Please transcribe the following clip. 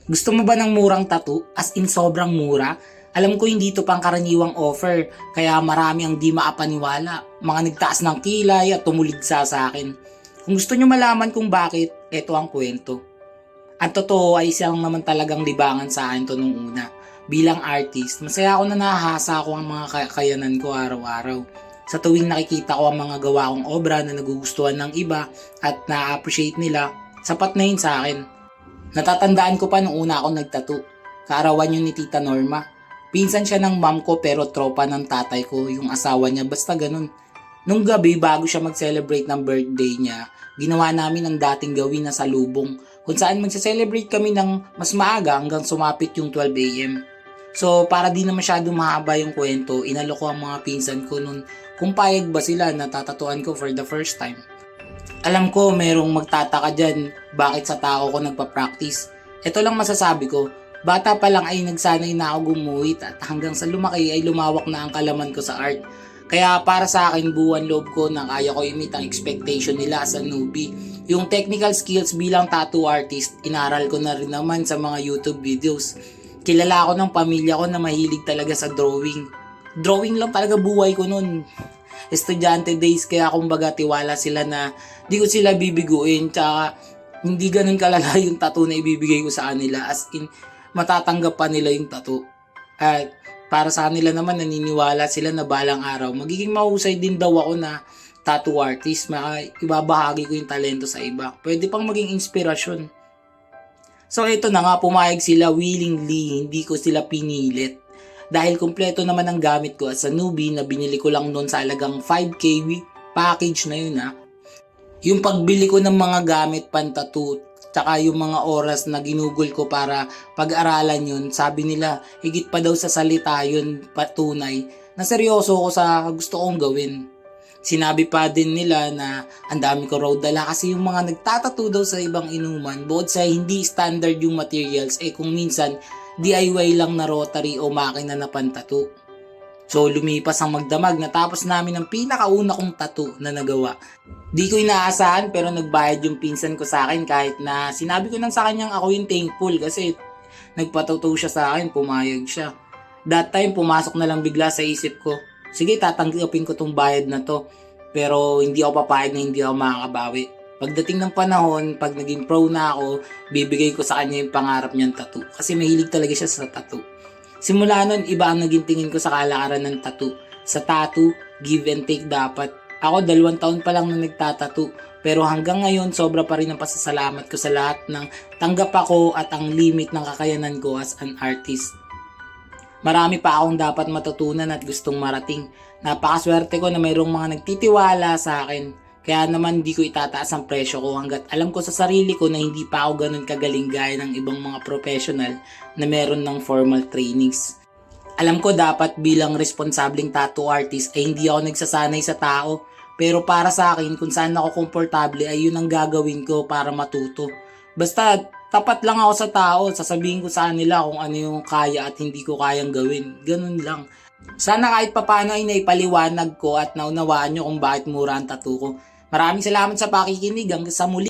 Gusto mo ba ng murang tattoo? As in sobrang mura? Alam ko hindi ito pangkaraniwang offer, kaya marami ang di maapaniwala. Mga nagtaas ng kilay at tumuligsa sa akin. Kung gusto nyo malaman kung bakit, eto ang kwento. Ang totoo ay isang naman talagang libangan sa akin to nung una. Bilang artist, masaya ako na nahahasa ko ang mga kakayanan ko araw-araw. Sa tuwing nakikita ko ang mga gawa kong obra na nagugustuhan ng iba at na-appreciate nila, sapat na yun sa akin. Natatandaan ko pa nung una akong nagtattoo. Kaarawan yun ni Tita Norma. Pinsan siya ng mom ko pero tropa ng tatay ko, yung asawa niya, basta ganun. Nung gabi bago siya mag-celebrate ng birthday niya, ginawa namin ang dating gawin na salubong kung saan magse-celebrate kami ng mas maaga hanggang sumapit yung 12 a.m. So para di na masyado mahaba yung kwento, inalok ko ang mga pinsan ko nun kung payag ba sila na tatatuan ko for the first time. Alam ko merong magtataka dyan bakit sa tao ko nagpa-practice. Ito lang masasabi ko, bata pa lang ay nagsanay na ako gumuhit at hanggang sa lumaki ay lumawak na ang kalaman ko sa art. Kaya para sa akin buwan loob ko na kaya ko i-meet ang expectation nila as a newbie. Yung technical skills bilang tattoo artist, inaral ko na rin naman sa mga YouTube videos. Kilala ako ng pamilya ko na mahilig talaga sa drawing. Drawing lang talaga buhay ko nun. Estudyante days kaya kumbaga tiwala sila na di ko sila bibiguin tsaka hindi ganun kalala yung tattoo na ibibigay ko sa kanila as in matatanggap pa nila yung tattoo. At para sa kanila naman naniniwala sila na balang araw magiging mahusay din daw ako na tattoo artist, ibabahagi ko yung talento sa iba. Pwede pang maging inspirasyon. So ito na nga, pumayag sila willingly, hindi ko sila pinilit. Dahil kumpleto naman ang gamit ko as a newbie na binili ko lang noon sa halagang 5K package na yun ha. Yung pagbili ko ng mga gamit pan-tattoo, tsaka yung mga oras na ginugol ko para pag-aralan yun, sabi nila higit pa daw sa salita yun patunay na seryoso ko sa gusto kong gawin. Sinabi pa din nila na ang dami ko raw dala kasi yung mga nagtatattoo daw sa ibang inuman, bukod sa hindi standard yung materials, kung minsan DIY lang na rotary o makina na pan-tattoo. So lumipas ang magdamag, natapos namin ang pinakauna kong tattoo na nagawa. Di ko inaasahan pero nagbayad yung pinsan ko sa akin kahit na sinabi ko nang sa kanyang ako yung thankful kasi nagpatattoo siya sa akin, pumayag siya. That time pumasok na lang bigla sa isip ko, sige tatanggapin ko tong bayad na to pero hindi ako papayag na hindi ako makakabawi. Pagdating ng panahon, pag naging pro na ako, bibigay ko sa kanya yung pangarap niyang tattoo kasi mahilig talaga siya sa tattoo. Simula nun, iba ang naging tingin ko sa kalakaran ng tattoo. Sa tattoo, give and take dapat. Ako 2 taon pa lang na nagtatattoo. Pero hanggang ngayon, sobra pa rin ang pasasalamat ko sa lahat ng tanggap ako at ang limit ng kakayanan ko as an artist. Marami pa akong dapat matutunan at gustong marating. Napakaswerte ko na mayroong mga nagtitiwala sa akin. Kaya naman di ko itataas ang presyo ko hanggat alam ko sa sarili ko na hindi pa ako ganun kagaling gaya ng ibang mga professional na meron ng formal trainings. Alam ko dapat bilang responsableng tattoo artist ay hindi ako nagsasanay sa tao. Pero para sa akin kung saan ako komportable ay yun ang gagawin ko para matuto. Basta tapat lang ako sa tao, sasabihin ko sa kanila kung ano yung kaya at hindi ko kayang gawin. Ganun lang. Sana kahit papano ay naipaliwanag ko at naunawaan nyo kung bakit mura ang tattoo ko. Maraming salamat sa pakikinig. Hanggang sa muli.